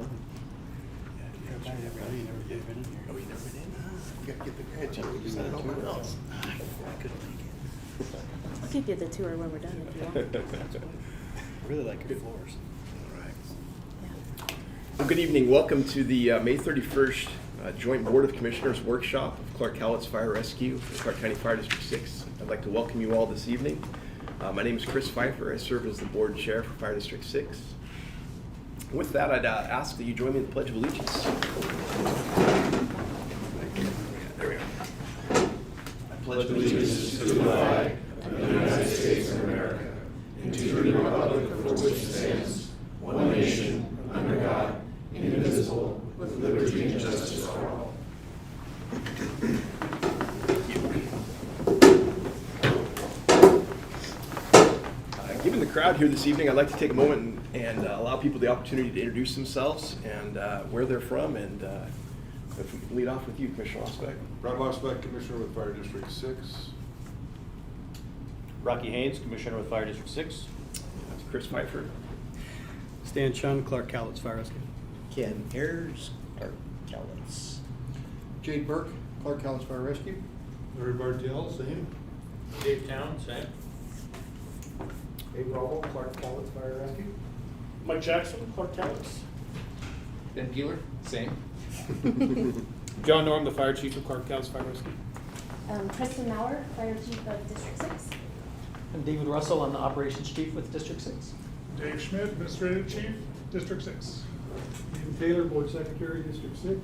Oh, you never did? You gotta get the grad. You said it all by else. I couldn't make it. I'll give you the tour when we're done if you want. I really like your floors. All right. Yeah. Well, good evening. Welcome to the May 31st Joint Board of Commissioners Workshop of Clark Cowlitz Fire Rescue, Clark County Fire District 6. I'd like to welcome you all this evening. My name is Chris Pfeiffer. I serve as the Board Chair for Fire District 6. With that, I'd ask that you join me in the Pledge of Allegiance. There we go. I pledge allegiance to the flag of the United States of America and to the republic for which it stands, one nation, under God, indivisible, with liberty and justice for all. Given the crowd here this evening, I'd like to take a moment and allow people the opportunity to introduce themselves and where they're from. And if we can lead off with you, Commissioner Osbeck. Brad Osbeck, Commissioner with Fire District 6. Rocky Haynes, Commissioner with Fire District 6. That's Chris Pfeiffer. Stan Chun, Clark Cowlitz Fire Rescue. Ken Ayers, Clark Cowlitz. Jade Burke, Clark Cowlitz Fire Rescue. Larry Bartell, same. Dave Town, same. Dave Rowell, Clark Cowlitz Fire Rescue. Mike Jackson, Clark Cowlitz. Ben Peeler, same. John Norm, the Fire Chief of Clark Cowlitz Fire Rescue. Kristen Maurer, Fire Chief of District 6. I'm David Russell, I'm the Operations Chief with District 6. Dave Schmidt, Administrative Chief, District 6. David Taylor, Board Secretary, District 6.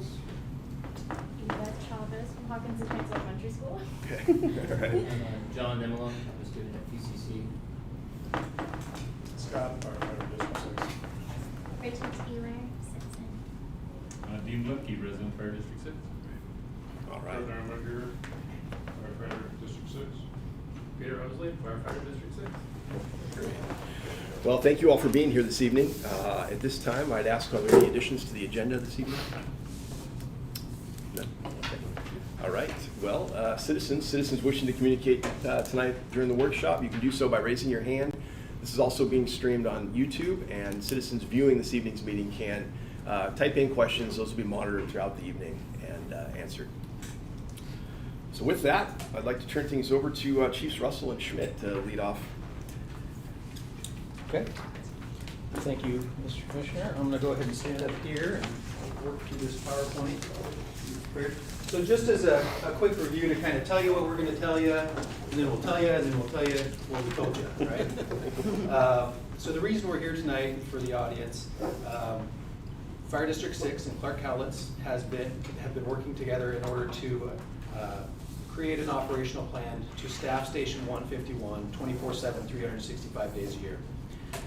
Yvette Chavez from Hawkins Advanced Elementary School. Okay. All right. John Demelon, I'm a student at PCC. Scott, Firefighter, District 6. Rachel Taylor, Simpson. Dean Lipke, resident Fire District 6. All right. Gardner Mugger, Firefighter, District 6. Peter Hosley, firefighter District 6. Great. Well, thank you all for being here this evening. At this time, I'd ask, are there any additions to the agenda this evening? No? Okay. All right. Well, citizens wishing to communicate tonight during the workshop, you can do so by raising your hand. This is also being streamed on YouTube, and citizens viewing this evening's meeting can type in questions. Those will be monitored throughout the evening and answered. So with that, I'd like to turn things over to Chiefs Russell and Schmidt to lead off. Okay. Thank you, Mr. Commissioner. I'm going to go ahead and stand up here and work through this PowerPoint. So just as a quick review to kind of tell you what we're going to tell you, and then we'll tell you, and then we'll tell you what we told you, right? So the reason we're here tonight for the audience, Fire District 6 and Clark Cowlitz have been working together in order to create an operational plan to staff Station 151 24/7, 365 days a year.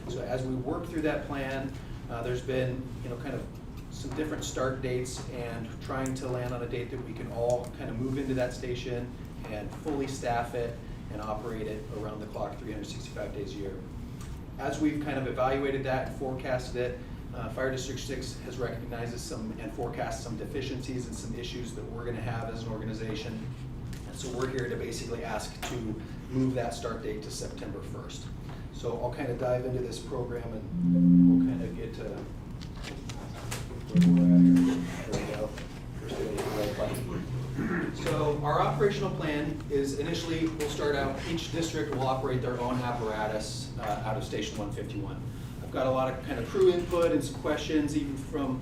So as we work through that plan, there's been, kind of some different start dates and trying to land on a date that we can all kind of move into that station and fully staff it and operate it around the clock 365 days a year. As we've kind of evaluated that and forecasted it, Fire District 6 has recognized some and forecast some deficiencies and some issues that we're going to have as an organization. And so we're here to basically ask to move that start date to September 1st. So I'll kind of dive into this program and we'll kind of get to where we're at here. There we go. First we hit the right button. So our operational plan is initially we'll start out, each district will operate their own apparatus out of Station 151. I've got a lot of kind of crew input and some questions even from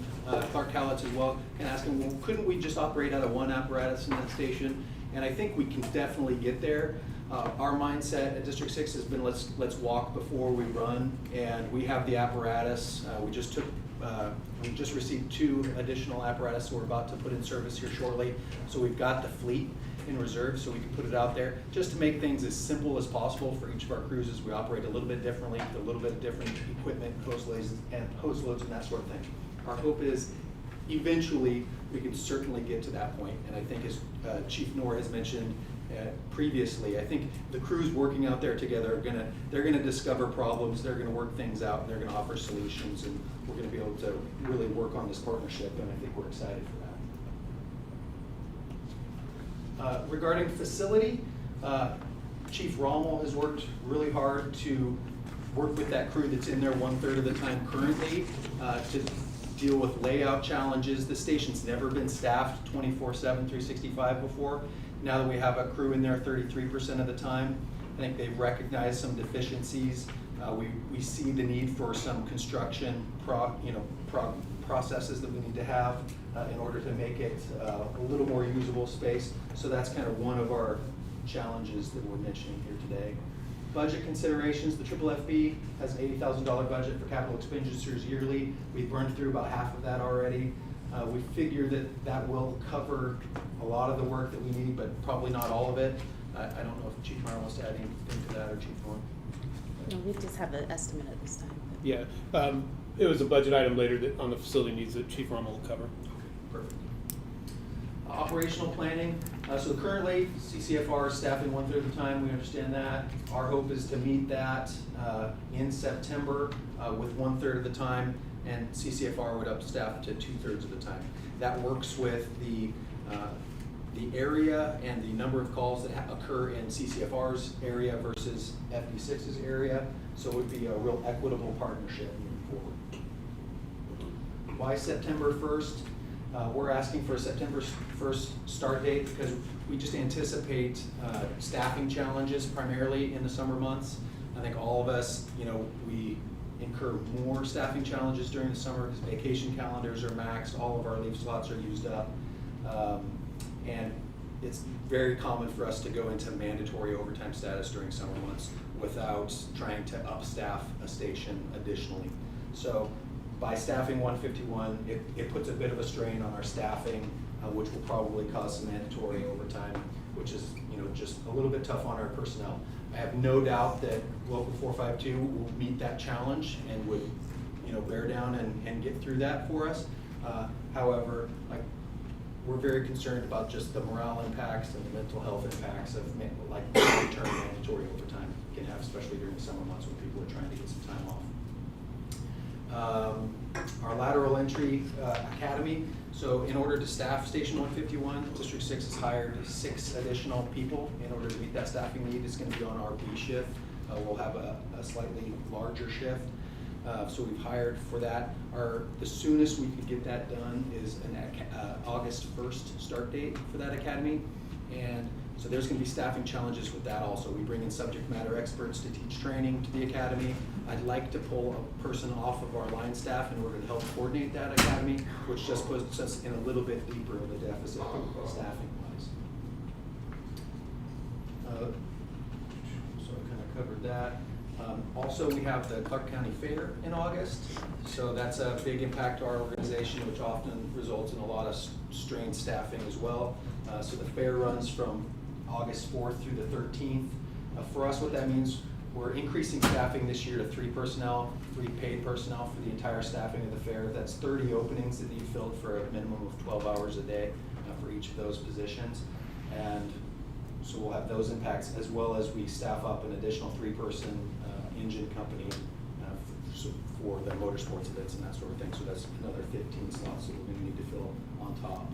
Clark Cowlitz as well, and asking, well, couldn't we just operate out of one apparatus in that station? And I think we can definitely get there. Our mindset at District 6 has been let's walk before we run, and we have the apparatus. We just received 2 additional apparatus we're about to put in service here shortly. So we've got the fleet in reserve so we can put it out there just to make things as simple as possible for each of our crews as we operate a little bit differently with a little bit different equipment, hose loads and that sort of thing. Our hope is eventually we can certainly get to that point, and I think as Chief Knorr has mentioned previously, I think the crews working out there together they're gonna discover problems, they're gonna work things out, and they're gonna offer solutions, and we're gonna be able to really work on this partnership, and I think we're excited for that. Regarding facility, Chief Rommel has worked really hard to work with that crew that's in there 1/3 of the time currently to deal with layout challenges. The station's never been staffed 24/7, 365 before. Now that we have a crew in there 33% of the time, I think they've recognized some deficiencies. We see the need for some construction processes that we need to have in order to make it a little more usable space. So that's kind of one of our challenges that we're mentioning here today. Budget considerations, the FFB has an $80,000 budget for capital expenditures yearly. We've burned through about half of that already. We figure that that will cover a lot of the work that we need, but probably not all of it. I don't know if Chief Meyer wants to add anything to that, or Chief Norm. No, we just have an estimate at this time. but- Yeah, it was a budget item later that on the facility needs that Chief Rommel will cover. Perfect. Operational planning. So currently, CCFR is staffing 1/3 of the time. We understand that. Our hope is to meet that in September with 1/3 of the time, and CCFR would up staff to 2/3 of the time. That works with the area and the number of calls that occur in CCFR's area versus FD6's area. So it would be a real equitable partnership moving forward. Why September 1st? We're asking for a September 1st start date because we just anticipate staffing challenges primarily in the summer months. I think all of us, we incur more staffing challenges during the summer because vacation calendars are maxed, all of our leave slots are used up. And it's very common for us to go into mandatory overtime status during summer months without trying to upstaff a station additionally. So by staffing 151, it puts a bit of a strain on our staffing, which will probably cause some mandatory overtime, which is just a little bit tough on our personnel. I have no doubt that Local 452 will meet that challenge and would bear down and get through that for us. However, we're very concerned about just the morale impacts and the mental health impacts of long-term mandatory overtime can have, especially during the summer months when people are trying to get some time off. Our lateral entry academy. So in order to staff Station 151, District 6 has hired 6 additional people in order to meet that staffing need. It's going to be on our B shift. We'll have a slightly larger shift. So we've hired for that. The soonest we could get that done is an August 1st start date for that academy. And so there's going to be staffing challenges with that also. We bring in subject matter experts to teach training to the academy. I'd like to pull a person off of our line staff in order to help coordinate that academy, which just puts us in a little bit deeper of a deficit staffing wise. So I kind of covered that. Also, we have the Clark County Fair in August. So that's a big impact to our organization, which often results in a lot of strained staffing as well. So the fair runs from August 4th through the 13th. For us, what that means, we're increasing staffing this year to 3 paid personnel for the entire staffing of the fair. That's 30 openings that need filled for a minimum of 12 hours a day for each of those positions. And so we'll have those impacts, as well as we staff up an additional 3-person engine company for the motorsports events and that sort of thing. So that's another 15 slots that we're going to need to fill on top.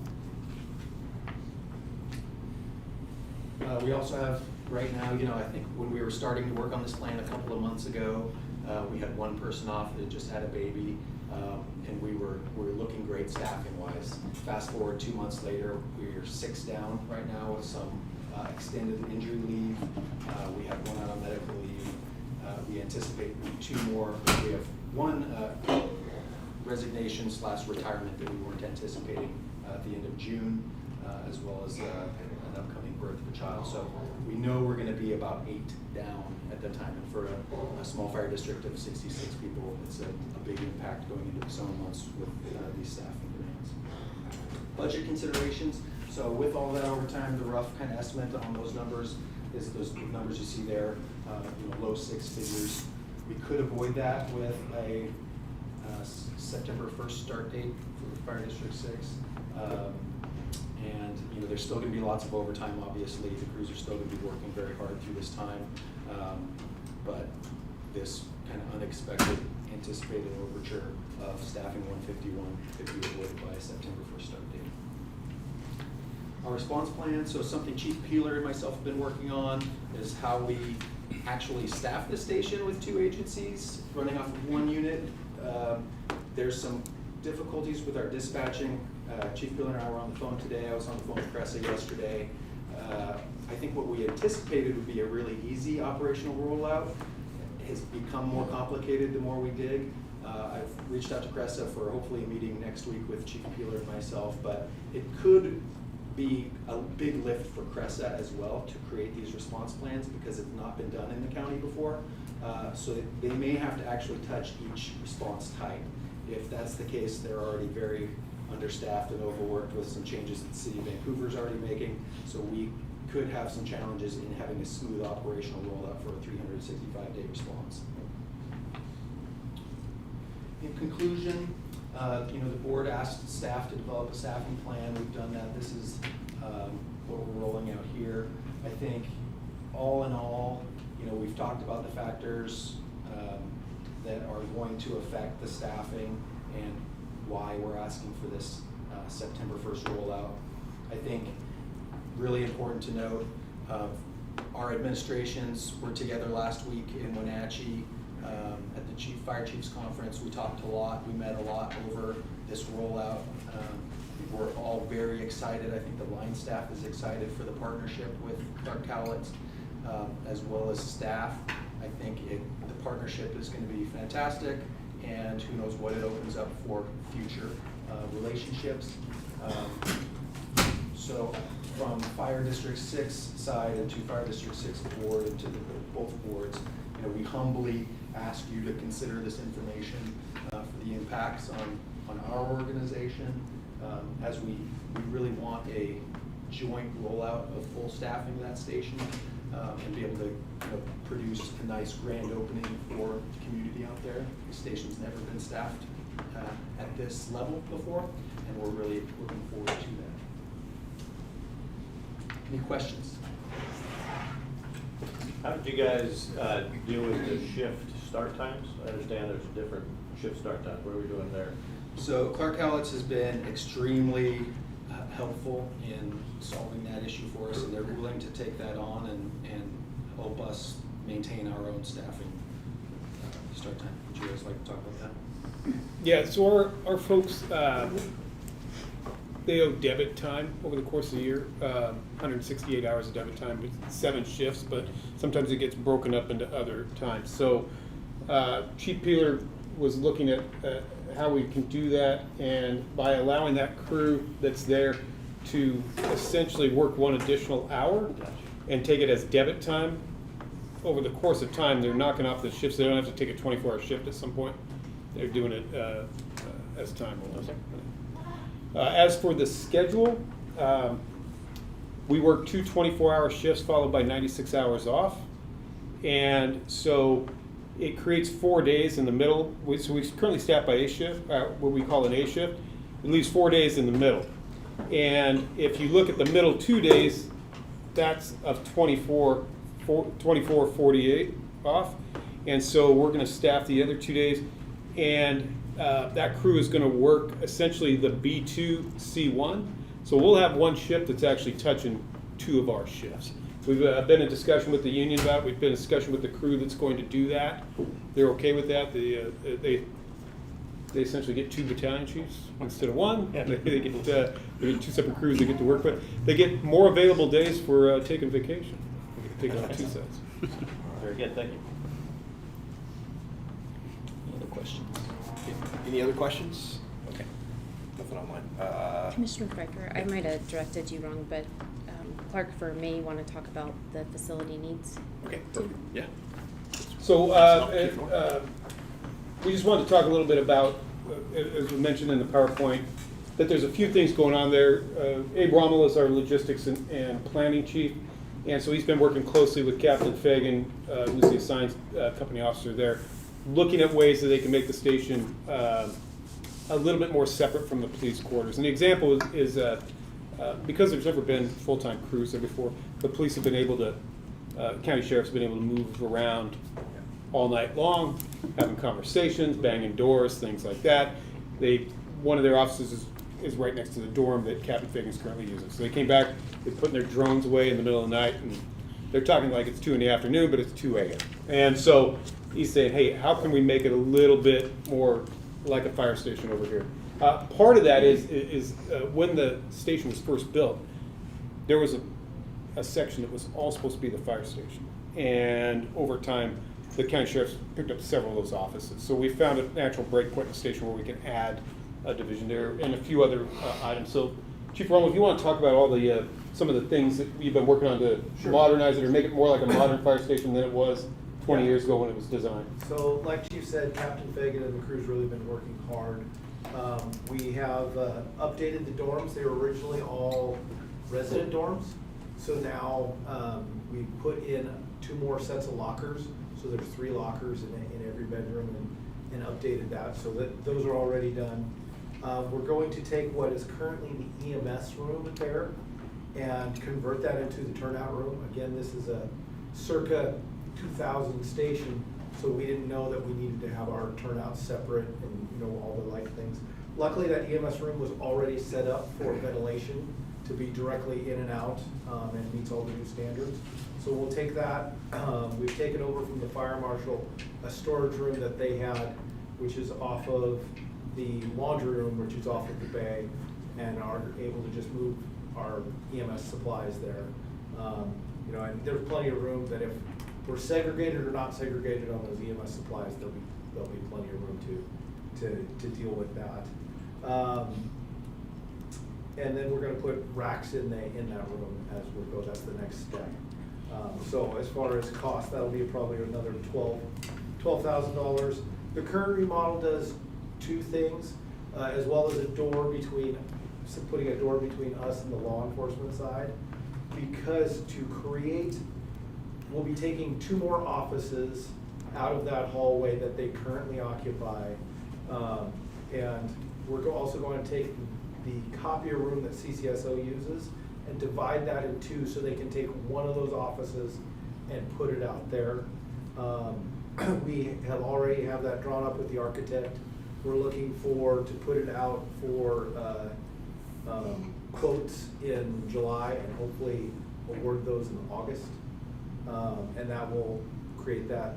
We also have right now, I think when we were starting to work on this plan a couple of months ago, we had 1 person off that just had a baby, and we were looking great staffing wise. Fast forward 2 months later, we're 6 down right now with some extended injury leave. We have 1 out on medical leave. We anticipate 2 more. We have 1 resignation / retirement that we weren't anticipating at the end of June, as well as an upcoming birth of a child. So we know we're going to be about 8 down at that time. And for a small fire district of 66 people, it's a big impact going into the summer months with these staffing demands. Budget considerations. So with all that overtime, the rough kind of estimate on those numbers is those numbers you see there, low 6 figures. We could avoid that with a September 1st start date for Fire District 6. And there's still going to be lots of overtime, obviously. The crews are still going to be working very hard through this time. But this kind of unexpected, anticipated overture of staffing 151 could be avoided by a September 1st start date. Our response plan, so something Chief Peeler and myself have been working on, is how we actually staff the station with 2 agencies running off of 1 unit. There's some difficulties with our dispatching. Chief Biller and I were on the phone today. I was on the phone with Cressa yesterday. I think what we anticipated would be a really easy operational rollout has become more complicated the more we dig. I've reached out to Cressa for hopefully a meeting next week with Chief Peeler and myself, but it could be a big lift for Cressa as well to create these response plans because it's not been done in the county before. So they may have to actually touch each response type. If that's the case, they're already very understaffed and overworked with some changes that the City of Vancouver is already making. So we could have some challenges in having a smooth operational rollout for a 365-day response. In conclusion, the board asked staff to develop a staffing plan. We've done that. This is what we're rolling out here. I think all in all, we've talked about the factors that are going to affect the staffing and why we're asking for this September 1st rollout. I think really important to note, our administrations were together last week in Wenatchee at the Fire Chiefs Conference. We talked a lot, we met a lot over this rollout. We're all very excited. I think the line staff is excited for the partnership with Clark Cowlitz, as well as staff. I think the partnership is going to be fantastic, and who knows what it opens up for future relationships. So from Fire District 6 side and to Fire District 6 board and to both boards, we humbly ask you to consider this information for the impacts on our organization, as we really want a joint rollout of full staffing of that station, and be able to produce a nice grand opening for the community out there. The station's never been staffed at this level before, and we're really looking forward to that. Any questions? How did you guys deal with the shift start times? I understand there's different shift start times. What are we doing there? So Clark Cowlitz has been extremely helpful in solving that issue for us, and they're willing to take that on and help us maintain our own staffing start time. Would you guys like to talk about that? Yeah, so our folks, they owe debit time over the course of the year, 168 hours of debit time, with 7 shifts, but sometimes it gets broken up into other times. So Chief Peeler was looking at how we can do that, and by allowing that crew that's there to essentially work 1 additional hour and take it as debit time, over the course of time, they're knocking off the shifts. They don't have to take a 24-hour shift at some point. They're doing it as time rolls. As for the schedule, we work 2 24-hour shifts followed by 96 hours off. And so it creates 4 days in the middle. So we currently staff by A shift, what we call an A shift. It leaves 4 days in the middle. And if you look at the middle 2 days, that's of 24, 48 off. And so we're going to staff the other 2 days. And that crew is going to work essentially the B2, C1. So we'll have 1 shift that's actually touching 2 of our shifts. We've been in discussion with the union about it. We've been in discussion with the crew that's going to do that. They're okay with that. They essentially get 2 battalion chiefs instead of 1. They get 2 separate crews they get to work with. They get more available days for taking vacation. They can take on 2 sets. Very good, thank you. Any other questions? Any other questions? Okay. Nothing online. Commissioner Pfeiffer, I might have directed you wrong, but Clark for may want to talk about the facility needs. Okay, perfect. Yeah. So we just wanted to talk a little bit about, as we mentioned in the PowerPoint, that there's a few things going on there. Abe Rommel is our logistics and planning chief, and so he's been working closely with Captain Fagan, who's the assigned company officer there, looking at ways that they can make the station a little bit more separate from the police quarters. And the example is because there's never been full-time crews there before, the police have been able to, county sheriffs have been able to move around all night long, having conversations, banging doors, things like that. One of their offices is right next to the dorm that Captain Fagan is currently using. So they came back, they're putting their drones away in the middle of the night, and they're talking like it's 2 in the afternoon, but it's 2 a.m. And so he's saying, hey, how can we make it a little bit more like a fire station over here? Part of that is when the station was first built, there was a section that was all supposed to be the fire station. And over time, the county sheriff's picked up several of those offices. So we found a natural break point in the station where we can add a division there and a few other items. So Chief Romo, if you want to talk about all the some of the things that you've been working on to modernize it or make it more like a modern fire station than it was 20 years ago when it was designed. So like Chief said, Captain Fagan and the crew's really been working hard. We have updated the dorms. They were originally all resident dorms. So now we put in 2 more sets of lockers. So there's 3 lockers in every bedroom and updated that. So that those are already done. We're going to take what is currently the EMS room there and convert that into the turnout room. Again, this is a circa 2000 station, so we didn't know that we needed to have our turnout separate and all the like things. Luckily, that EMS room was already set up for ventilation to be directly in and out and meets all the new standards. So we'll take that. We've taken over from the fire marshal a storage room that they had, which is off of the laundry room, which is off of the bay, and are able to just move our EMS supplies there. And there's plenty of room that if we're segregated or not segregated on those EMS supplies, there'll be plenty of room to deal with that. And then we're going to put racks in that room as we go. That's the next step. So as far as cost, that'll be probably another $12,000. The current remodel does 2 things, as well as putting a door between us and the law enforcement side. Because we'll be taking 2 more offices out of that hallway that they currently occupy. And we're also going to take the copier room that CCSO uses and divide that in 2 so they can take one of those offices and put it out there. We already have that drawn up with the architect. We're looking to put it out for quotes in July and hopefully award those in August. And that will create that.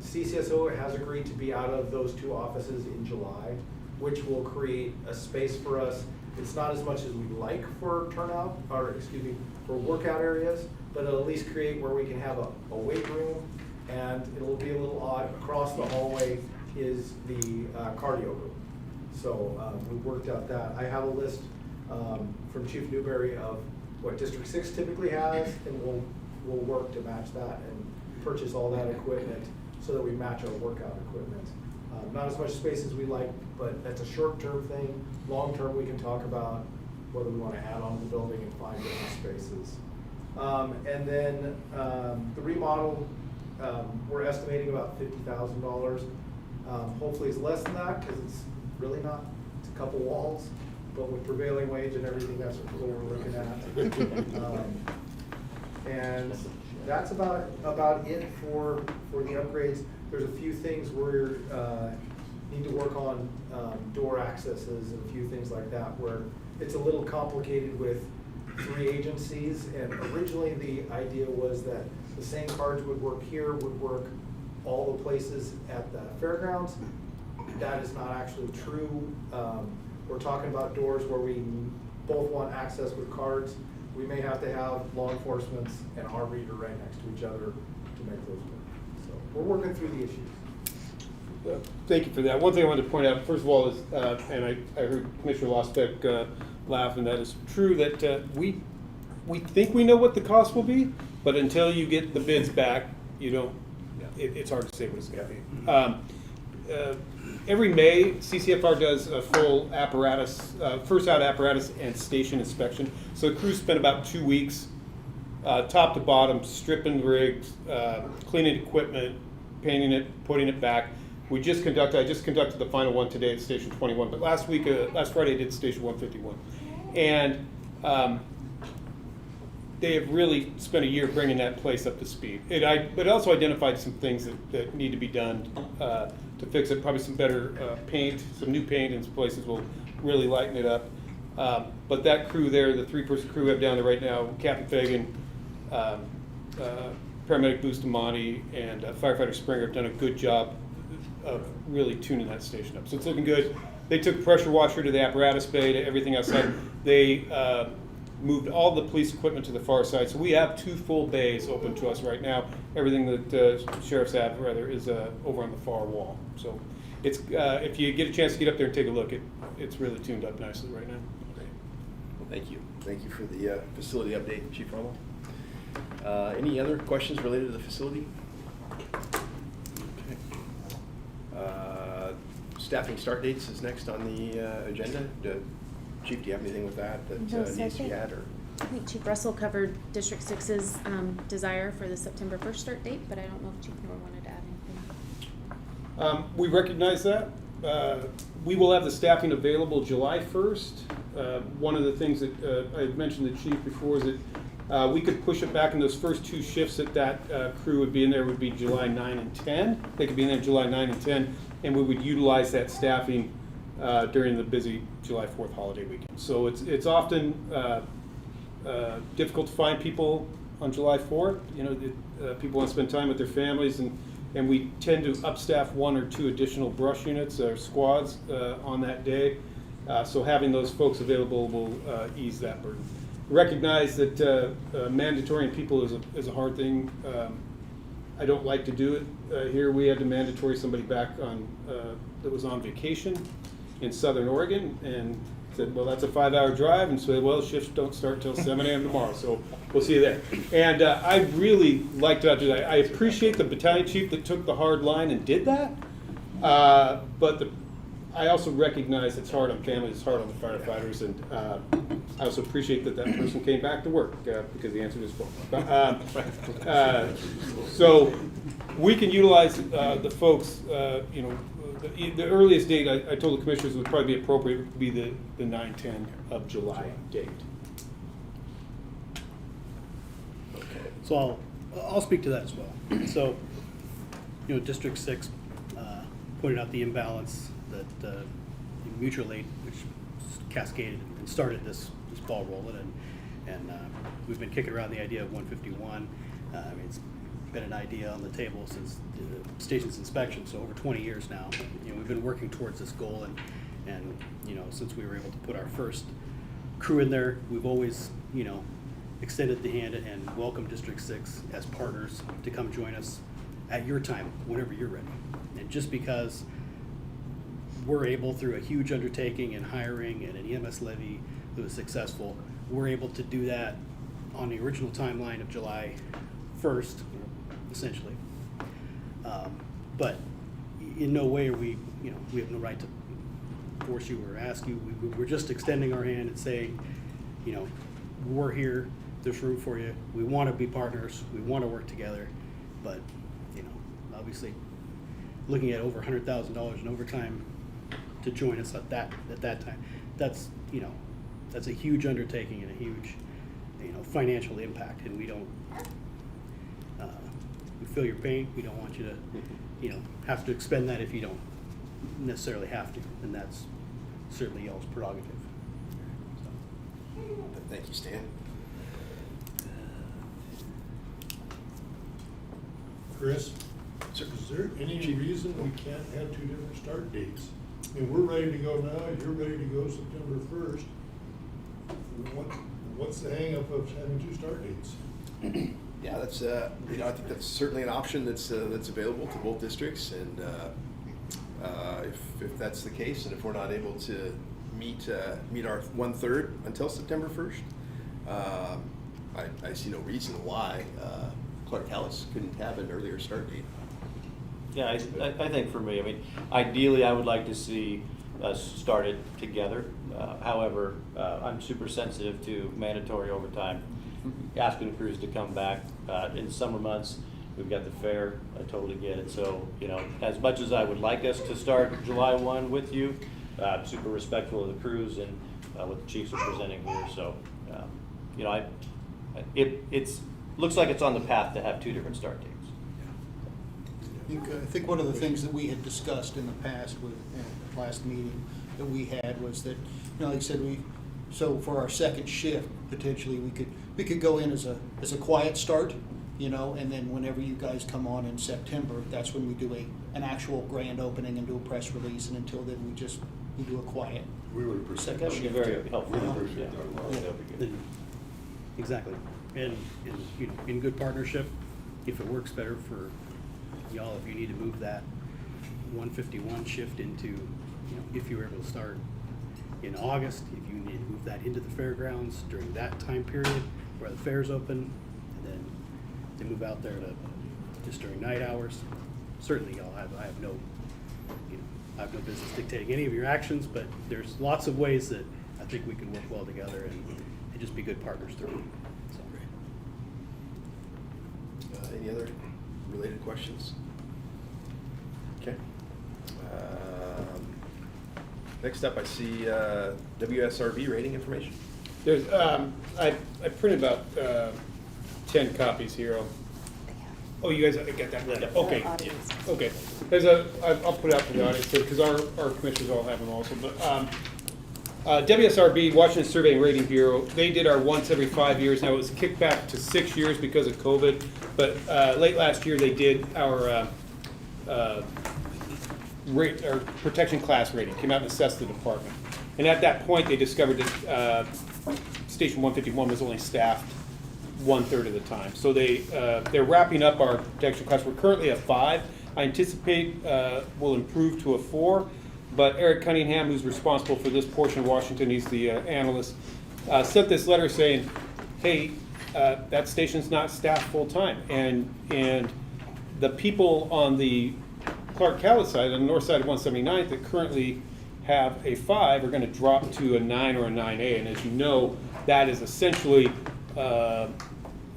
CCSO has agreed to be out of those 2 offices in July, which will create a space for us. It's not as much as we'd like for for workout areas, but it'll at least create where we can have a weight room, and it'll be a little odd. Across the hallway is the cardio room. So we worked out that. I have a list from Chief Newberry of what District 6 typically has, and we'll work to match that and purchase all that equipment so that we match our workout equipment. Not as much space as we like, but that's a short-term thing. Long-term, we can talk about whether we want to add on to the building and find different spaces. And then the remodel, we're estimating about $50,000. Hopefully it's less than that because it's really not. It's a couple walls, but with prevailing wage and everything, that's what we're looking at. And that's about it for the upgrades. There's a few things we're need to work on, door accesses and a few things like that, where it's a little complicated with 3 agencies. And originally the idea was that the same cards would work here, would work all the places at the fairgrounds. That is not actually true. We're talking about doors where we both want access with cards. We may have to have law enforcement and our reader right next to each other to make those work. So we're working through the issues. Thank you for that. One thing I wanted to point out, first of all, is, and I heard Commissioner Losbeck laugh, and that is true, that we think we know what the cost will be, but until you get the bids back, you don't, it's hard to say what it's going to be. Every May, CCFR does a full apparatus, first out apparatus and station inspection. So the crew spent about 2 weeks, top to bottom, stripping rigs, cleaning equipment, painting it, putting it back. I just conducted the final one today at Station 21, but last Friday I did Station 151. And they have really spent a year bringing that place up to speed. But also identified some things that need to be done to fix it. Probably some better paint, some new paint in some places will really lighten it up. But that crew there, the 3-person crew we have down there right now, Captain Fagan, paramedic Bustamante, and firefighter Springer have done a good job of really tuning that station up. So it's looking good. They took pressure washer to the apparatus bay, to everything outside. They moved all the police equipment to the far side. So we have 2 full bays open to us right now. Everything that sheriffs have, rather, is over on the far wall. So it's if you get a chance to get up there and take a look, it's really tuned up nicely right now. Okay. Well, thank you. Thank you for the facility update, Chief Rommel. Any other questions related to the facility? Okay. Staffing start dates is next on the agenda. Chief, do you have anything with that No, so needs to be had? Or? I think Chief Russell covered District 6's desire for the September 1st start date, but I don't know if Chief Moore wanted to add anything. We recognize that. We will have the staffing available July 1st. One of the things that I had mentioned to the Chief before is that we could push it back, and those first 2 shifts that crew would be in there would be July 9 and 10. They could be in there July 9 and 10, and we would utilize that staffing during the busy July 4th holiday weekend. So it's often difficult to find people on July 4th. You know, people want to spend time with their families, and we tend to upstaff 1 or 2 additional brush units or squads on that day. So having those folks available will ease that burden. Recognize that mandatory people is a hard thing. I don't like to do it here. We had to mandatory somebody back on that was on vacation in Southern Oregon, and said, well, that's a 5-hour drive, and said, well, shifts don't start till 7 a.m. tomorrow, so we'll see you there. And I really like to do that. I appreciate the battalion chief that took the hard line and did that, but I also recognize it's hard on families, it's hard on the firefighters, and I also appreciate that person came back to work because he answered his phone. So we can utilize the folks, you know, the earliest date I told the commissioners would probably be appropriate would be the 9-10 of July date. So I'll speak to that as well. So, you know, District 6 pointed out the imbalance that mutual aid, which cascaded and started this ball rolling, and we've been kicking around the idea of 151. I mean, it's been an idea on the table since the station's inspection, so over 20 years now. You know, we've been working towards this goal, and you know, since we were able to put our first crew in there, we've always, you know, extended the hand and welcomed District 6 as partners to come join us at your time, whenever you're ready. And just because we're able, through a huge undertaking and hiring and an EMS levy that was successful, we're able to do that on the original timeline of July 1st, essentially. But in no way are we, you know, we have no right to force you or ask you. We're just extending our hand and saying, you know, we're here, there's room for you. We want to be partners, we want to work together, but, you know, obviously looking at over $100,000 in overtime to join us at that time, that's, you know, that's a huge undertaking and a huge, you know, financial impact, and we don't, we feel your pain. We don't want you to, you know, have to expend that if you don't necessarily have to, and that's certainly y'all's prerogative. So. Thank you, Stan. Chris, Sir. is there any reason we can't have 2 different start dates? I mean, we're ready to go now, you're ready to go September 1st. What's the hang up of having 2 start dates? Yeah, that's you know, I think that's certainly an option that's available to both districts, and if that's the case, and if we're not able to meet our 1/3 until September 1st, I see no reason why Clark Callis couldn't have an earlier start date. Yeah, I think for me, I mean, ideally, I would like to see us started together. However, I'm super sensitive to mandatory overtime, asking crews to come back. In summer months, we've got the fair, I totally get it. So, you know, as much as I would like us to start July 1 with you, I'm super respectful of the crews and what the chiefs are presenting here. So, you know, it's looks like it's on the path to have 2 different start dates. I think one of the things that we had discussed in the past with the last meeting that we had was that, you know, like I said, so for our second shift, potentially we could go in as a quiet start you know, and then whenever you guys come on in September, that's when we do an actual grand opening and do a press release, and until then, we do a quiet We would appreciate second That would be shift. very helpful. We appreciate that a lot. Yeah, that'd be good. Then- Exactly. And, you know, in good partnership, if it works better for y'all, if you need to move that 151 shift into, you know, if you were able to start in August, if you need to move that into the fairgrounds during that time period where the fair's open, and then they move out there to just during night hours, certainly y'all have, I have no, you know, I have no business dictating any of your actions, but there's lots of ways that I think we can work well together and just be good partners through it. So. Any other related questions? Okay. Next up, I see WSRB rating information. There's, I printed about 10 copies here. Oh, you guys got that? The Okay. audience. Okay. I'll put it out for the audience, because our commissioners all have them also. But WSRB, Washington Survey and Rating Bureau, they did our once every 5 years. Now, it was kicked back to 6 years because of COVID. But late last year, they did our protection class rating, came out and assessed the department. And at that point, they discovered that Station 151 was only staffed 1/3 of the time. So they're wrapping up our protection class. We're currently at 5. I anticipate we'll improve to a 4. But Eric Cunningham, who's responsible for this portion of Washington, he's the analyst, sent this letter saying, hey, that station's not staffed full-time. And the people on the Clark Cowlitz side, on the north side of 179th, that currently have a 5 are going to drop to a 9 or a 9A. And as you know, that is essentially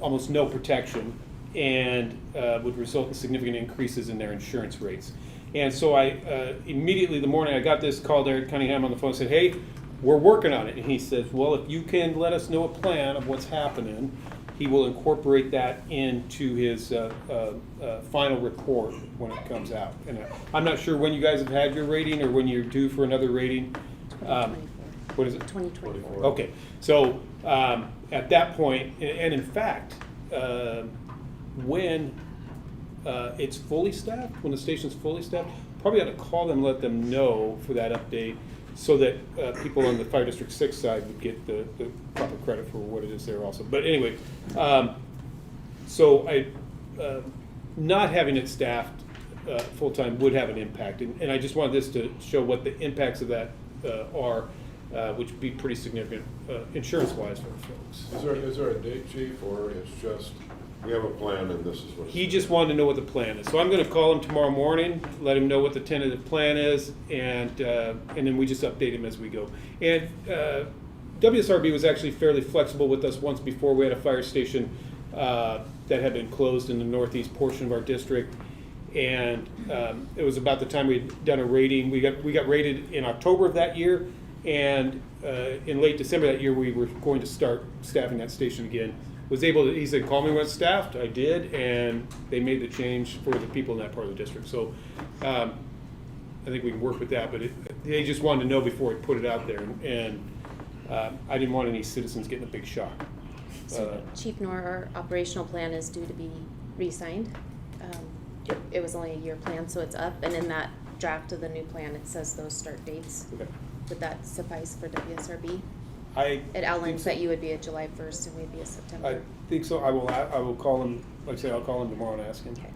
almost no protection and would result in significant increases in their insurance rates. And so I immediately the morning I got this, called Eric Cunningham on the phone and said, hey, we're working on it. And he says, well, if you can let us know a plan of what's happening, he will incorporate that into his final report when it comes out. And I'm not sure when you guys have had your rating or when you're due for another rating. 2024. What is it? 2024. Okay, so at that point, and in fact, when it's fully staffed, when the station's fully staffed, probably ought to call them, let them know for that update, so that people on the Fire District 6 side would get the proper credit for what it is there also. But anyway, so not having it staffed full-time would have an impact. And I just wanted this to show what the impacts of that are, which would be pretty significant insurance-wise for folks. Is there a date, chief, or it's just, we have a plan and this is what? He just wanted to know what the plan is. So I'm going to call him tomorrow morning, let him know what the tentative plan is, and then we just update him as we go. And WSRB was actually fairly flexible with us once before. We had a fire station that had been closed in the northeast portion of our district. And it was about the time we'd done a rating. We got rated in October of that year, and in late December that year we were going to start staffing that station again. He said, call me when it's staffed. I did, and they made the change for the people in that part of the district. So I think we can work with that, but they just wanted to know before we put it out there, and I didn't want any citizens getting a big shock. So Chief Knorr, our operational plan is due to be re-signed. It was only a year plan, so it's up, and in that draft of the new plan, it says those start dates. Okay. Would that suffice for WSRB? It It outlines that you would be a July 1st and we'd be a I September. think so. I will call him, like I say, I'll call him tomorrow and ask him. Okay.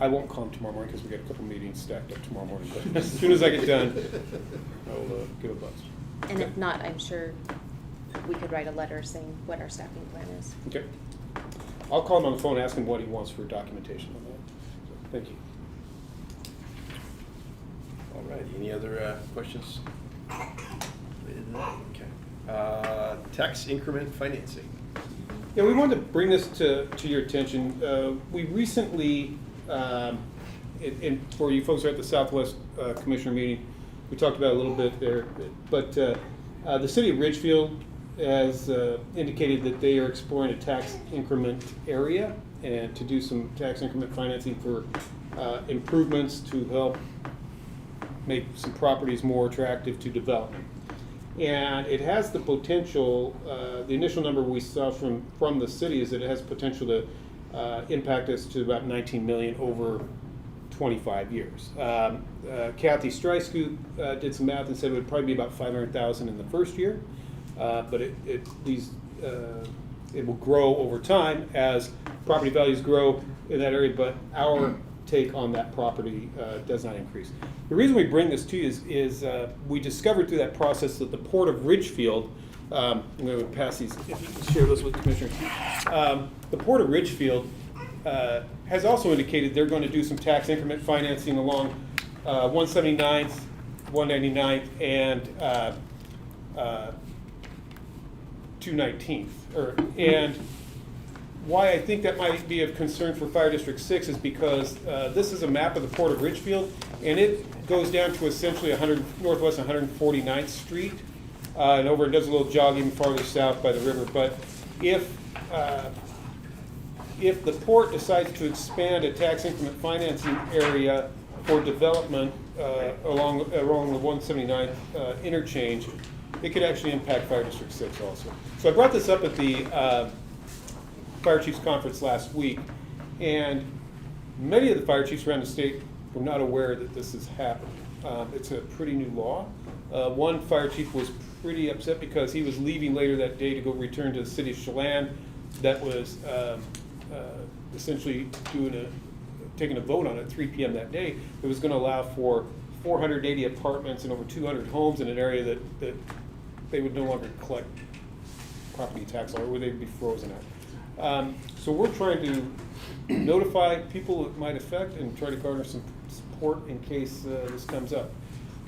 I won't call him tomorrow morning because we got a couple meetings stacked up tomorrow morning, but as soon as I get done, I'll give a buzz. And if not, I'm sure we could write a letter saying what our staffing plan is. Okay. I'll call him on the phone and ask him what he wants for documentation on that. So, thank you. All right, any other questions related to that? Okay. Tax increment financing. Yeah, we wanted to bring this to your attention. We recently, for you folks who are at the Southwest Commissioner meeting, we talked about it a little bit there, but the city of Ridgefield has indicated that they are exploring a tax increment area and to do some tax increment financing for improvements to help make some properties more attractive to development. And it has the potential, the initial number we saw from the city is that it has potential to impact us to about 19 million over 25 years. Kathy Streisku did some math and said it would probably be about 500,000 in the first year, but it will grow over time as property values grow in that area, but our take on that property does not increase. The reason we bring this to you is we discovered through that process that the Port of Ridgefield, I'm going to pass these, if you can share those with the commissioner. The Port of Ridgefield has also indicated they're going to do some tax increment financing along 179th, 199th, and 219th. And why I think that might be of concern for Fire District 6 is because this is a map of the Port of Ridgefield, and it goes down to essentially northwest 149th Street, and over and does a little jog even farther south by the river. But if the port decides to expand a tax increment financing area for development along the 179th interchange, it could actually impact Fire District 6 also. So I brought this up at the Fire Chiefs Conference last week, and many of the fire chiefs around the state were not aware that this is happening. It's a pretty new law. One fire chief was pretty upset because he was leaving later that day to go return to the city of Chelan that was essentially taking a vote on it at 3 p.m. that day. It was going to allow for 480 apartments and over 200 homes in an area that they would no longer collect property tax on, or would they be frozen at. So we're trying to notify people it might affect and try to garner some support in case this comes up.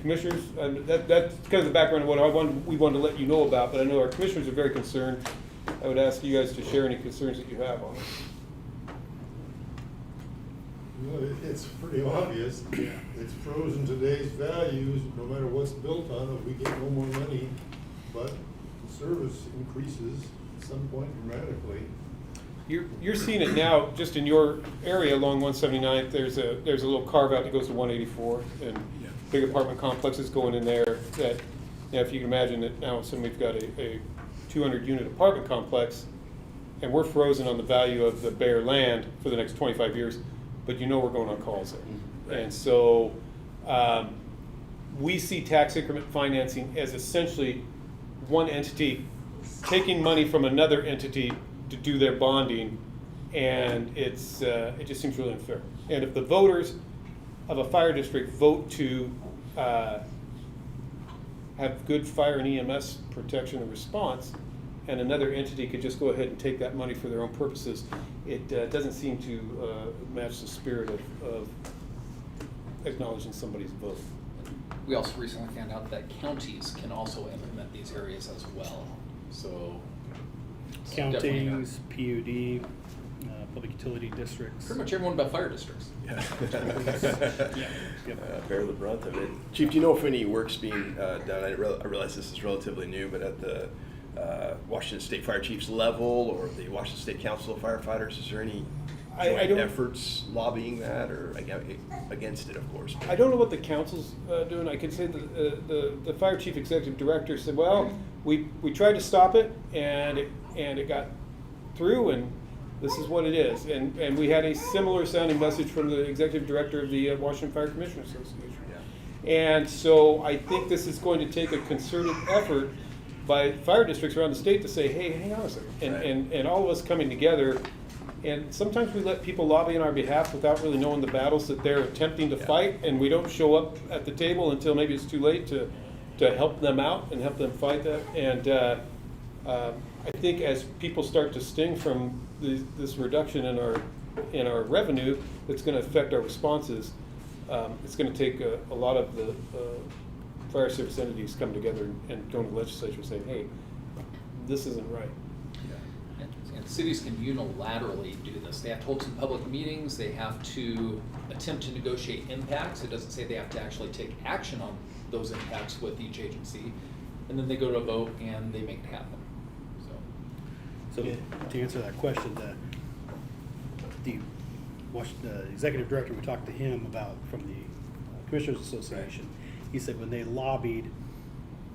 Commissioners, that's kind of the background of what we wanted to let you know about, but I know our commissioners are very concerned. I would ask you guys to share any concerns that you have on it. Well, it's pretty obvious. It's frozen today's values, no matter what's built on it, we get no more money, but the service increases at some point dramatically. You're seeing it now just in your area along 179th. There's a little carve out that goes to 184, and big apartment complexes going in there that, if you can imagine that now suddenly we've got a 200 unit apartment complex and we're frozen on the value of the bare land for the next 25 years, but we're going on calls there. Right. And so we see tax increment financing as essentially one entity taking money from another entity to do their bonding, and it just seems really unfair. And if the voters of a fire district vote to have good fire and EMS protection and response, and another entity could just go ahead and take that money for their own purposes, it doesn't seem to match the spirit of acknowledging somebody's vote. We also recently found out that counties can also implement these areas as well. So counties, PUD, public utility districts. pretty much everyone but fire districts. Yeah. Yep. Bear the brunt of it. Chief, do you know if any work's being done? I realize this is relatively new, but at the Washington State Fire Chiefs level or the Washington State Council of Firefighters, is there any joint efforts lobbying that, or against it, of course? I don't know what the council's doing. I can say the fire chief executive director said, well, we tried to stop it, and it got through, and this is what it is. And we had a similar sounding message from the executive director of the Washington Fire Commissioners Association. Yeah. And so I think this is going to take a concerted effort by fire districts around the state to say, hey, hang on a second, and all of us coming together. And sometimes we let people lobby on our behalf without really knowing the battles that they're attempting to fight, and we don't show up at the table until maybe it's too late to help them out and help them fight that. And I think as people start to sting from this reduction in our revenue, that's going to affect our responses. It's going to take a lot of the fire service entities come together and go to the legislature saying, hey, this isn't right. And cities can unilaterally do this. They have to hold some public meetings. They have to attempt to negotiate impacts. It doesn't say they have to actually take action on those impacts with each agency. And then they go to a vote and they make it happen. So to answer that question, the executive director, we talked to him about from the Commissioners Association. He said when they lobbied,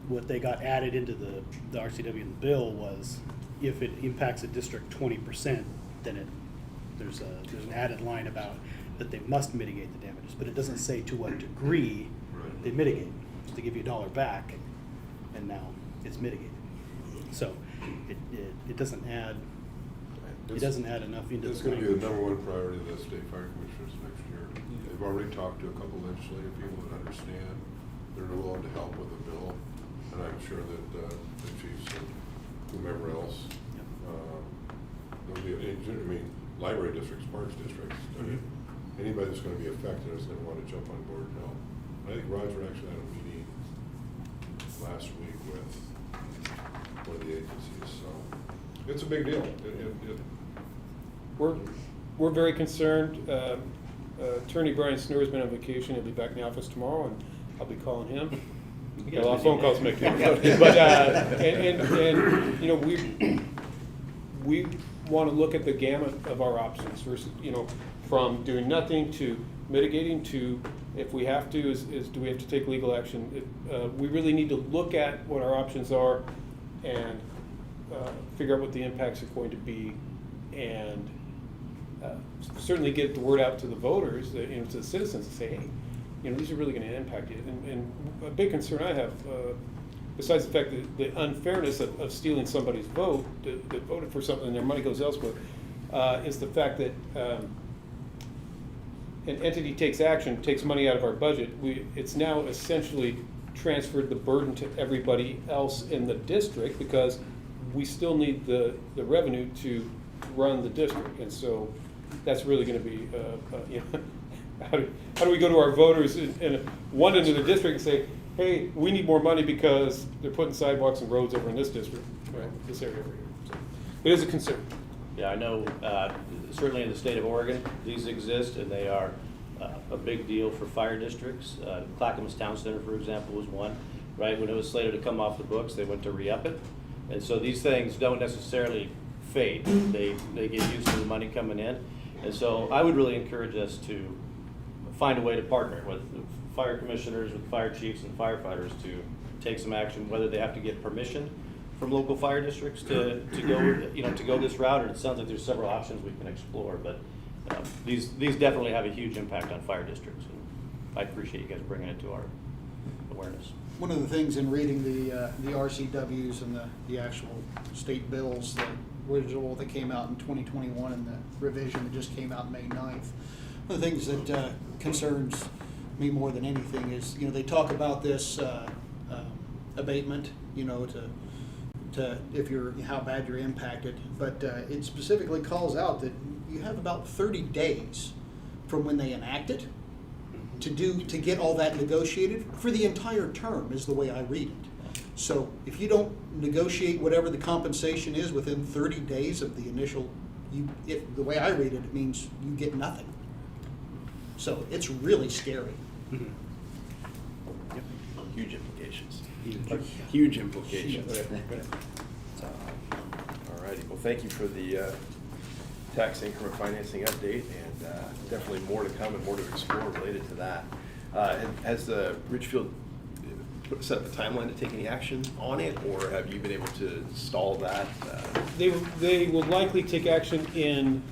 what they got added into the RCW and the bill was if it impacts a district 20%, then there's an added line about that they must mitigate the damages, but it doesn't say to what degree they mitigate. So they give you $1 back, and now it's mitigated. So it doesn't add, it doesn't add enough into the It's gonna be the language. #1 priority of the state fire commissioners next year. They've already talked to a couple legislative people that understand, they're willing to help with the bill, and I'm sure that the chiefs and whomever else, there'll be, I mean, library districts, parks districts, I mean, anybody that's gonna be affected is gonna wanna jump on board and help. I think Roger actually had a meeting last week with one of the agencies, so it's a big deal. We're very concerned. Attorney Brian Snur's been on vacation. He'll be back in the office tomorrow, and I'll be calling him. Got a lot of phone calls to make. But and you know, we want to look at the gamut of our options versus, you know, from doing nothing to mitigating to, if we have to, is do we have to take legal action? We really need to look at what our options are and figure out what the impacts are going to be, and certainly get the word out to the voters, you know, to the citizens, and say, hey, you know, these are really going to impact you. And a big concern I have, besides the fact that the unfairness of stealing somebody's vote, that voted for something and their money goes elsewhere, is the fact that an entity takes action, takes money out of our budget. It's now essentially transferred the burden to everybody else in the district, because we still need the revenue to run the district. And so that's really going to be, you know, how do we go to our voters in one end of the district and say, hey, we need more money because they're putting sidewalks and roads over in this district, right, this area over here. So it is a concern. Yeah, I know, certainly in the state of Oregon, these exist, and they are a big deal for fire districts. Clackamas Town Center, for example, was one, right? When it was slated to come off the books, they went to re-up it. And so these things don't necessarily fade. They get used to the money coming in. And so I would really encourage us to find a way to partner with the fire commissioners, with fire chiefs and firefighters to take some action, whether they have to get permission from local fire districts to go, you know, to go this route, or it sounds like there's several options we can explore. But these definitely have a huge impact on fire districts, and I appreciate you guys bringing it to our awareness. One of the things in reading the RCWs and the actual state bills, the original that came out in 2021 and the revision that just came out May 9th, one of the things that concerns me more than anything is, you know, they talk about this abatement, you know, to if you're, how bad you're impacted, but it specifically calls out that you have about 30 days from when they enact it to get all that negotiated for the entire term, is the way I read it. So if you don't negotiate whatever the compensation is within 30 days of the initial, the way I read it, it means you get nothing. So it's really scary. Mhm. Yep. Huge implications. Huge implications. All righty. Well, thank you for the tax increment financing update, and definitely more to come and more to explore related to that. Has Ridgefield set up a timeline to take any action on it, or have you been able to stall that? They will likely take action in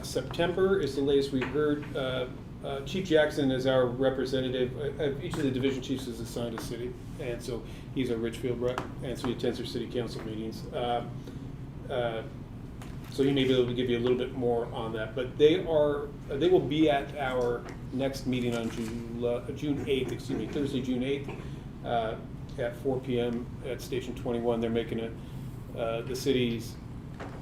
September, is the latest we've heard. Chief Jackson is our representative. Each of the division chiefs is assigned a city, and so he's a Ridgefield rep, and so he attends our city council meetings. So he may be able to give you a little bit more on that. But they will be at our next meeting on June 8th, excuse me, Thursday, June 8th, at 4 p.m. at Station 21. They're making the city's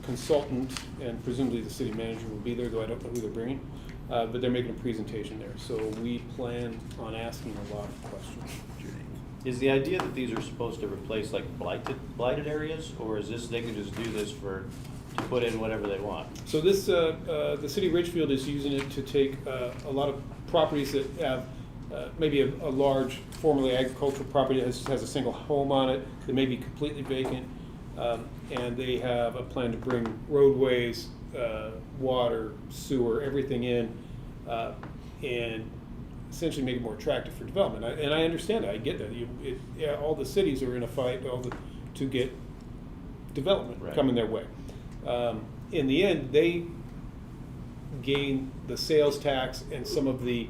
consultant and presumably the city manager will be there, though I don't know who they're bringing. But they're making a presentation there. So we plan on asking a lot of questions. Is the idea that these are supposed to replace like blighted areas, or is this, they can just do this to put in whatever they want? So this, the city of Ridgefield is using it to take a lot of properties that have maybe a large formerly agricultural property that has a single home on it that may be completely vacant, and they have a plan to bring roadways, water, sewer, everything in, and essentially make it more attractive for development. And I understand that. I get that. All the cities are in a fight to get development coming their way. In the end, gain the sales tax and some of the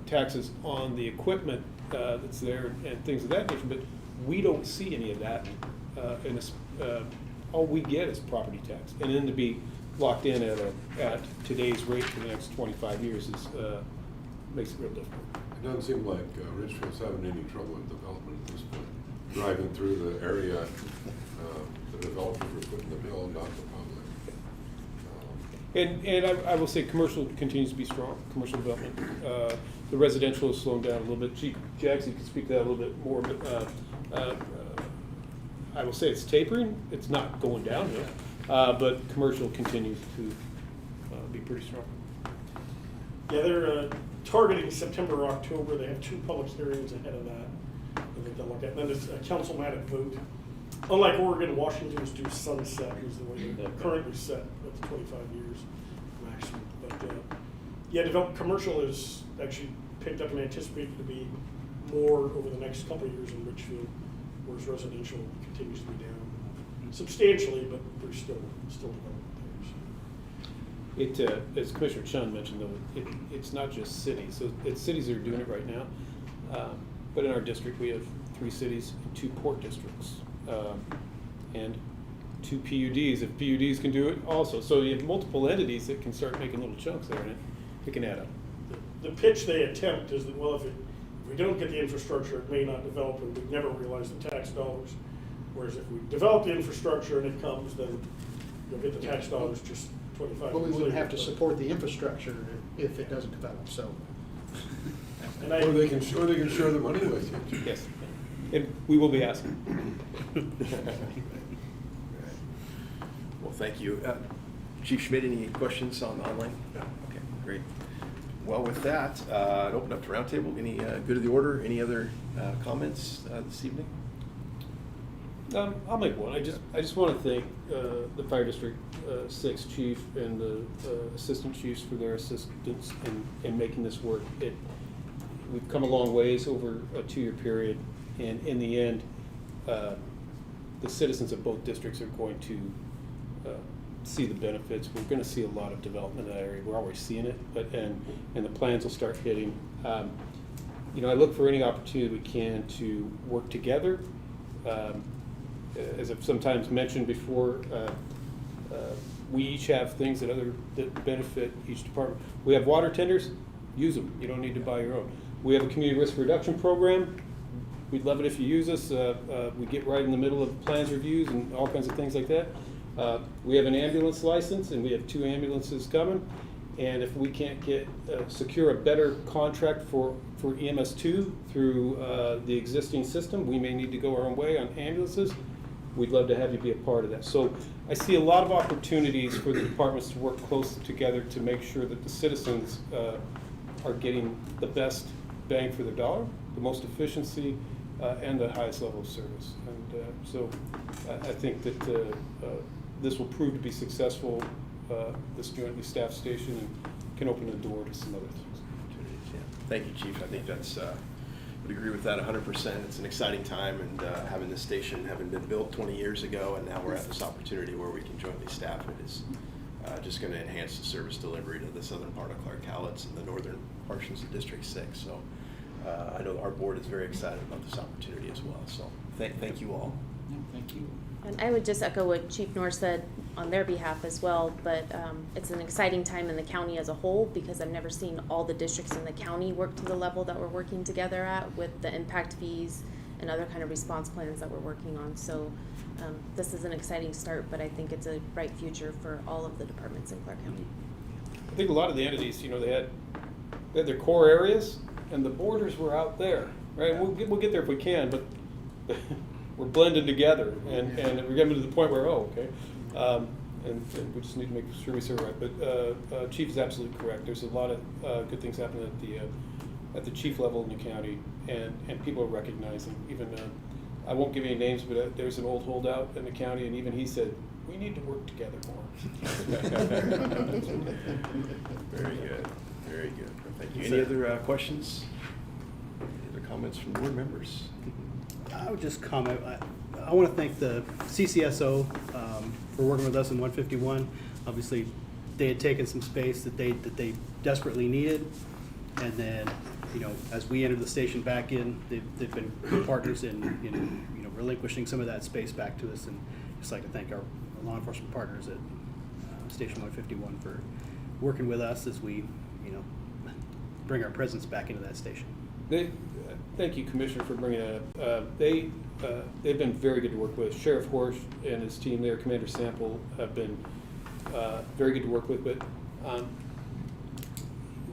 taxes on the equipment that's there and things of that nature, but we don't see any of that in this. All we get is property tax, and then to be locked in at today's rate for the next 25 years is makes it real difficult. It doesn't seem like Richfield's having any trouble with development at this point. Driving through the area, the developers are putting the bill, not the public. And I will say commercial continues to be strong, commercial development. The residential has slowed down a little bit. Chief Jackson can speak to that a little bit more, but I will say it's tapering. It's not going downhill, but commercial continues to be pretty strong. Yeah, they're targeting September or October. They have 2 public hearings ahead of that. I think they'll look at, and then there's a councilmatic vote. Unlike Oregon, Washington's do sunset, is the way they're currently set. That's 25 years maximum. But yeah, commercial is actually picked up and anticipated to be more over the next couple of years in Richfield, whereas residential continues to be down substantially, but there's still development there. So. As Commissioner Chun mentioned, though, it's not just cities. So it's cities that are doing it right now. But in our district, we have 3 cities and 2 port districts, and 2 PUDs. If PUDs can do it, also. So you have multiple entities that can start making little chunks there, and it can add up. The pitch they attempt is that, well, if we don't get the infrastructure, it may not develop, and we'd never realize the tax dollars. Whereas if we develop the infrastructure and it comes, then you'll get the tax dollars just 25 years But we wouldn't later. have to support the infrastructure if it doesn't develop, so. Or they can share the money with you. Yes, and we will be asking. Well, thank you. Chief Schmidt, any questions on online? No. Okay, great. Well, with that, I'd open up to roundtable. Any good of the order? Any other comments this evening? I'll make one. I just want to thank the Fire District 6 chief and the assistant chiefs for their assistance in making this work. We've come a long ways over a 2-year period, and in the end, the citizens of both districts are going to see the benefits. We're going to see a lot of development in that area. We're already seeing it, and the plans will start hitting. I look for any opportunity we can to work together. As I've sometimes mentioned before, we each have things that benefit each department. We have water tenders, use them. You don't need to buy your own. We have a community risk reduction program. We'd love it if you use us. We get right in the middle of plans reviews and all kinds of things like that. We have an ambulance license, and we have 2 ambulances coming. And if we can't secure a better contract for EMS2 through the existing system, we may need to go our own way on ambulances. We'd love to have you be a part of that. So I see a lot of opportunities for the departments to work close together to make sure that the citizens are getting the best bang for their dollar, the most efficiency, and the highest level of service. And so I think that this will prove to be successful, this jointly staffed station, and can open the door to some other things. Yeah. Thank you, Chief. I think that's, would agree with that 100%. It's an exciting time, and having this station having been built 20 years ago, and now we're at this opportunity where we can jointly staff it is just going to enhance the service delivery to the southern part of Clark Cowlitz and the northern portions of District 6. So I know our board is very excited about this opportunity as well. So thank you all. Yeah, thank you. And I would just echo what Chief Norr said on their behalf as well, but it's an exciting time in the county as a whole, because I've never seen all the districts in the county work to the level that we're working together at with the impact fees and other kind of response plans that we're working on. So this is an exciting start, but I think it's a bright future for all of the departments in Clark County. I think a lot of the entities, they had their core areas, and the borders were out there, right? We'll get there if we can, but we're blended together, and we're getting to the point where, okay, and we just need to make sure we serve right. But Chief is absolutely correct. There's a lot of good things happening at the chief level in the county, and people are recognizing. Even I won't give any names, but there's an old holdout in the county, and even he said, we need to work together more. Very good. Very good. Thank you. Any other questions? Any other comments from board members? I would just comment, I want to thank the CCSO for working with us in 151. Obviously, they had taken some space that they desperately needed. And then, you know, as we entered the station back in, they've been good partners in, you know, relinquishing some of that space back to us. And just like to thank our law enforcement partners at Station 151 for working with us as we, you know, bring our presence back into that station. Thank you, Commissioner, for bringing that up. They've been very good to work with. Sheriff Horsch and his team there, Commander Sample, have been very good to work with. But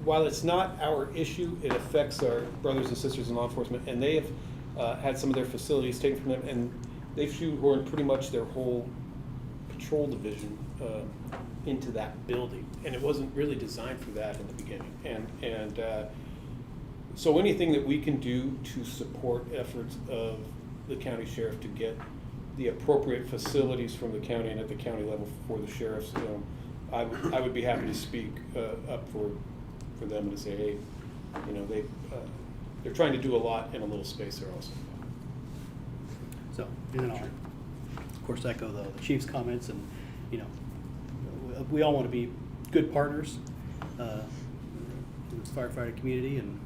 while it's not our issue, it affects our brothers and sisters in law enforcement, and they have had some of their facilities taken from them, and they've shoehorned pretty much their whole patrol division into that building, and it wasn't really designed for that in the beginning. And so anything that we can do to support efforts of the county sheriff to get the appropriate facilities from the county and at the county level for the sheriffs, you know, I would be happy to speak up for them and to say, hey, you know, they're trying to do a lot in a little space there also. So, and then I'll, of course, echo the chief's comments, and, you know, we all want to be good partners in this firefighting community, and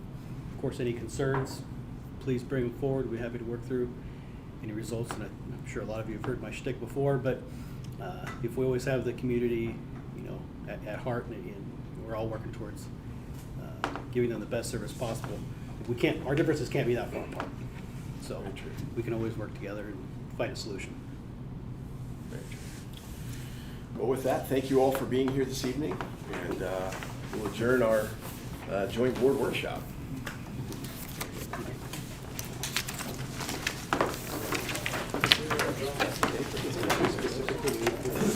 of course, any concerns, please bring them forward. We're happy to work through any results, and I'm sure a lot of you have heard my shtick before, but if we always have the community, you know, at heart, and we're all working towards giving them the best service possible, our differences can't be that far apart. So we can always work together and find a solution. Very true. Well, with that, thank you all for being here this evening, and we'll adjourn our joint board workshop.